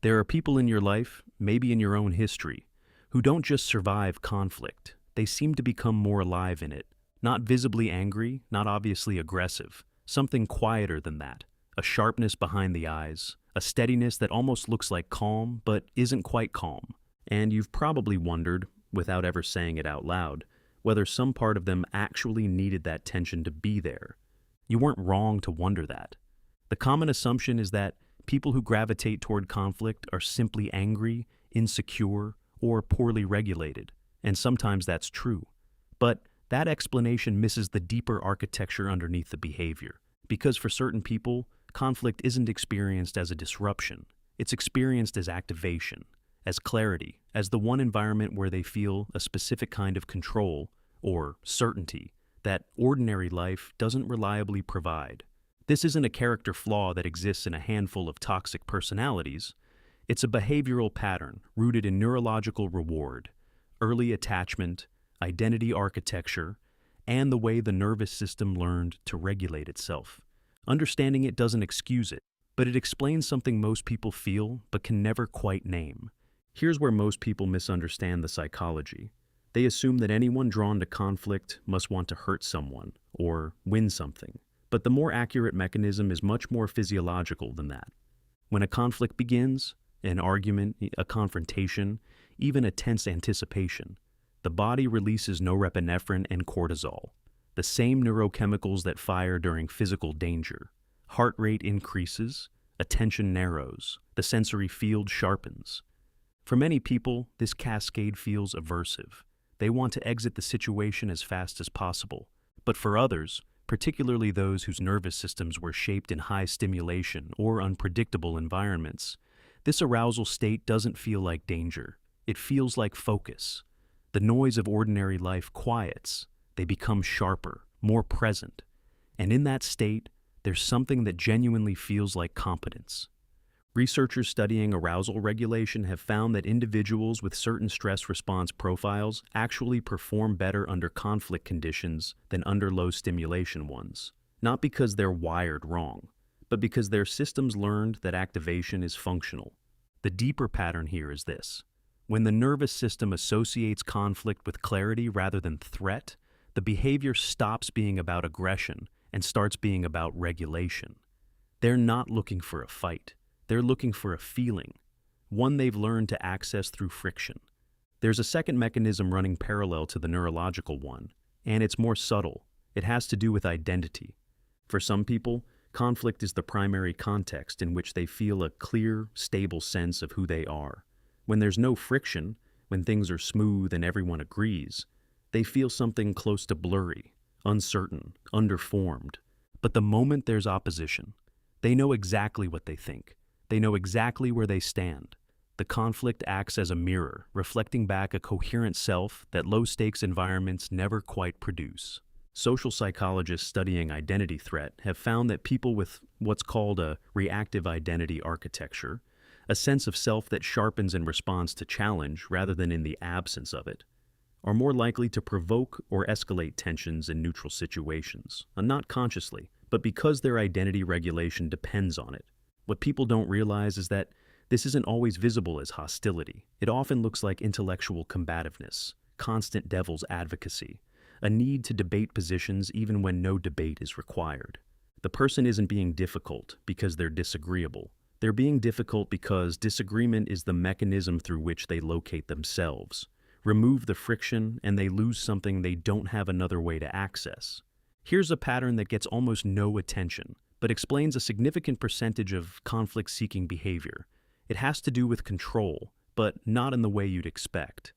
There are people in your life, maybe in your own history, who don't just survive conflict, they seem to become more alive in it. Not visibly angry, not obviously aggressive, something quieter than that. A sharpness behind the eyes, a steadiness that almost looks like calm, but isn't quite calm. And you've probably wondered, without ever saying it out loud, whether some part of them actually needed that tension to be there. You weren't wrong to wonder that. The common assumption is that people who gravitate toward conflict are simply angry, insecure, or poorly regulated, and sometimes that's true. But that explanation misses the deeper architecture underneath the behavior, because for certain people, conflict isn't experienced as a disruption. It's experienced as activation, as clarity, as the one environment where they feel a specific kind of control or certainty that ordinary life doesn't reliably provide. This isn't a character flaw that exists in a handful of toxic personalities. It's a behavioral pattern rooted in neurological reward, early attachment, identity architecture, and the way the nervous system learned to regulate itself. Understanding it doesn't excuse it, but it explains something most people feel but can never quite name. Here's where most people misunderstand the psychology. They assume that anyone drawn to conflict must want to hurt someone or win something. But the more accurate mechanism is much more physiological than that. When a conflict begins, an argument, a confrontation, even a tense anticipation, the body releases norepinephrine and cortisol, the same neurochemicals that fire during physical danger. Heart rate increases, attention narrows, the sensory field sharpens. For many people, this cascade feels aversive. They want to exit the situation as fast as possible. But for others, particularly those whose nervous systems were shaped in high stimulation or unpredictable environments, this arousal state doesn't feel like danger. It feels like focus. The noise of ordinary life quiets. They become sharper, more present. And in that state, there's something that genuinely feels like competence. Researchers studying arousal regulation have found that individuals with certain stress response profiles actually perform better under conflict conditions than under low stimulation ones. Not because they're wired wrong, but because their systems learned that activation is functional. The deeper pattern here is this. When the nervous system associates conflict with clarity rather than threat, the behavior stops being about aggression and starts being about regulation. They're not looking for a fight. They're looking for a feeling, one they've learned to access through friction. There's a second mechanism running parallel to the neurological one, and it's more subtle. It has to do with identity. For some people, conflict is the primary context in which they feel a clear, stable sense of who they are. When there's no friction, when things are smooth and everyone agrees, they feel something close to blurry, uncertain, underformed. But the moment there's opposition, they know exactly what they think. They know exactly where they stand. The conflict acts as a mirror, reflecting back a coherent self that low-stakes environments never quite produce. Social psychologists studying identity threat have found that people with what's called a reactive identity architecture, a sense of self that sharpens in response to challenge rather than in the absence of it, are more likely to provoke or escalate tensions in neutral situations, and not consciously, but because their identity regulation depends on it. What people don't realize is that this isn't always visible as hostility. It often looks like intellectual combativeness, constant devil's advocacy, a need to debate positions even when no debate is required. The person isn't being difficult because they're disagreeable. They're being difficult because disagreement is the mechanism through which they locate themselves. Remove the friction and they lose something they don't have another way to access. Here's a pattern that gets almost no attention, but explains a significant percentage of conflict-seeking behavior. It has to do with control, but not in the way you'd expect.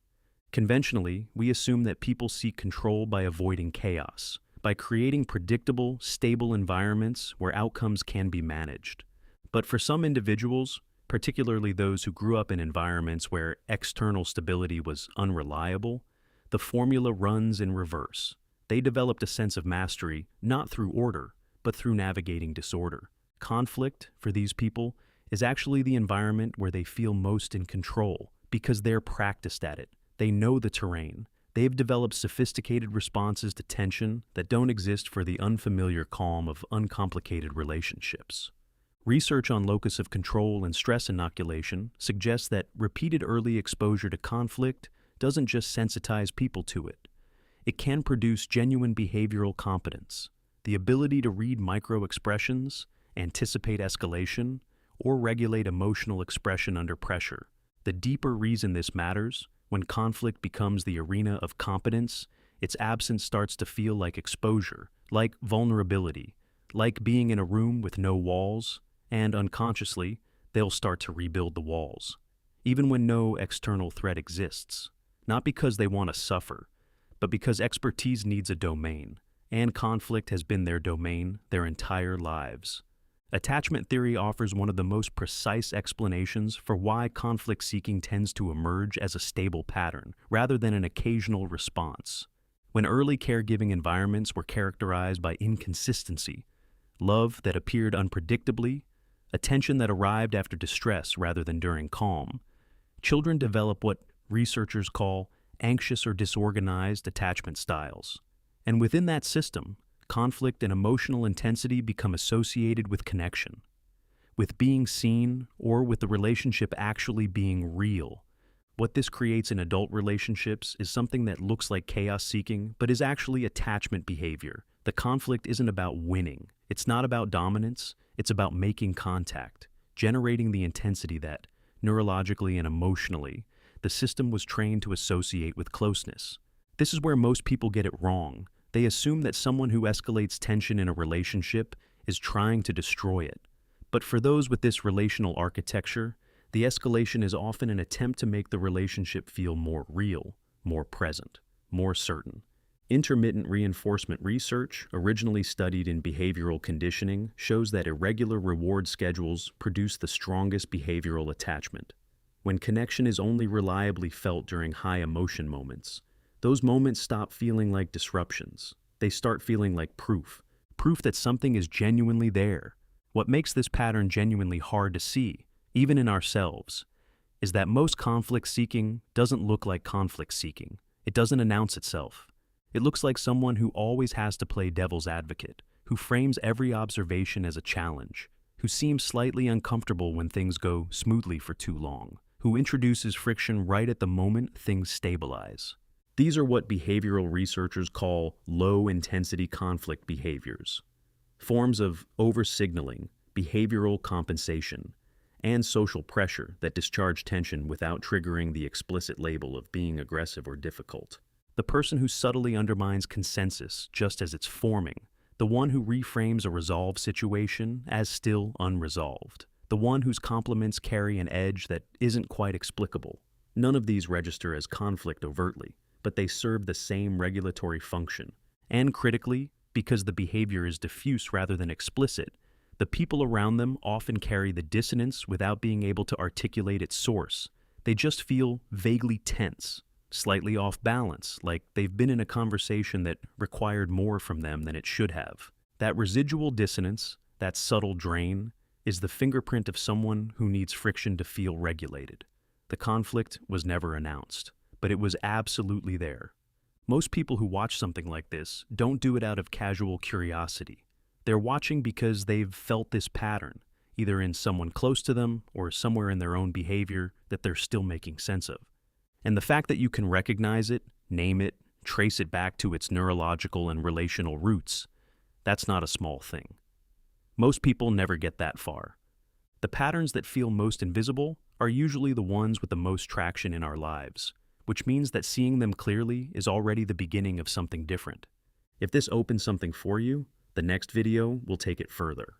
Conventionally, we assume that people seek control by avoiding chaos, by creating predictable, stable environments where outcomes can be managed. But for some individuals, particularly those who grew up in environments where external stability was unreliable, the formula runs in reverse. They developed a sense of mastery not through order, but through navigating disorder. Conflict, for these people, is actually the environment where they feel most in control because they're practiced at it. They know the terrain. They've developed sophisticated responses to tension that don't exist for the unfamiliar calm of uncomplicated relationships. Research on locus of control and stress inoculation suggests that repeated early exposure to conflict doesn't just sensitize people to it. It can produce genuine behavioral competence, the ability to read micro-expressions, anticipate escalation, or regulate emotional expression under pressure. The deeper reason this matters, when conflict becomes the arena of competence, its absence starts to feel like exposure, like vulnerability, like being in a room with no walls, and unconsciously, they'll start to rebuild the walls, even when no external threat exists. Not because they want to suffer, but because expertise needs a domain, and conflict has been their domain their entire lives. Attachment theory offers one of the most precise explanations for why conflict seeking tends to emerge as a stable pattern, rather than an occasional response. When early caregiving environments were characterized by inconsistency, love that appeared unpredictably, attention that arrived after distress rather than during calm, children develop what researchers call anxious or disorganized attachment styles. And within that system, conflict and emotional intensity become associated with connection, with being seen, or with the relationship actually being real. What this creates in adult relationships is something that looks like chaos seeking, but is actually attachment behavior. The conflict isn't about winning. It's not about dominance. It's about making contact, generating the intensity that, neurologically and emotionally, the system was trained to associate with closeness. This is where most people get it wrong. They assume that someone who escalates tension in a relationship is trying to destroy it. But for those with this relational architecture, the escalation is often an attempt to make the relationship feel more real, more present, more certain. Intermittent reinforcement research, originally studied in behavioral conditioning, shows that irregular reward schedules produce the strongest behavioral attachment. When connection is only reliably felt during high emotion moments, those moments stop feeling like disruptions. They start feeling like proof that something is genuinely there. What makes this pattern genuinely hard to see, even in ourselves, is that most conflict seeking doesn't look like conflict seeking. It doesn't announce itself. It looks like someone who always has to play devil's advocate, who frames every observation as a challenge, who seems slightly uncomfortable when things go smoothly for too long, who introduces friction right at the moment things stabilize. These are what behavioral researchers call low-intensity conflict behaviors, forms of over-signaling, behavioral compensation, and social pressure that discharge tension without triggering the explicit label of being aggressive or difficult. The person who subtly undermines consensus just as it's forming, the one who reframes a resolved situation as still unresolved, the one whose compliments carry an edge that isn't quite explicable. None of these register as conflict overtly, but they serve the same regulatory function. And critically, because the behavior is diffuse rather than explicit, the people around them often carry the dissonance without being able to articulate its source. They just feel vaguely tense, slightly off balance, like they've been in a conversation that required more from them than it should have. That residual dissonance, that subtle drain, is the fingerprint of someone who needs friction to feel regulated. The conflict was never announced, but it was absolutely there. Most people who watch something like this don't do it out of casual curiosity. They're watching because they've felt this pattern, either in someone close to them or somewhere in their own behavior that they're still making sense of. And the fact that you can recognize it, name it, trace it back to its neurological and relational roots, that's not a small thing. Most people never get that far. The patterns that feel most invisible are usually the ones with the most traction in our lives, which means that seeing them clearly is already the beginning of something different. If this opens something for you, the next video will take it further.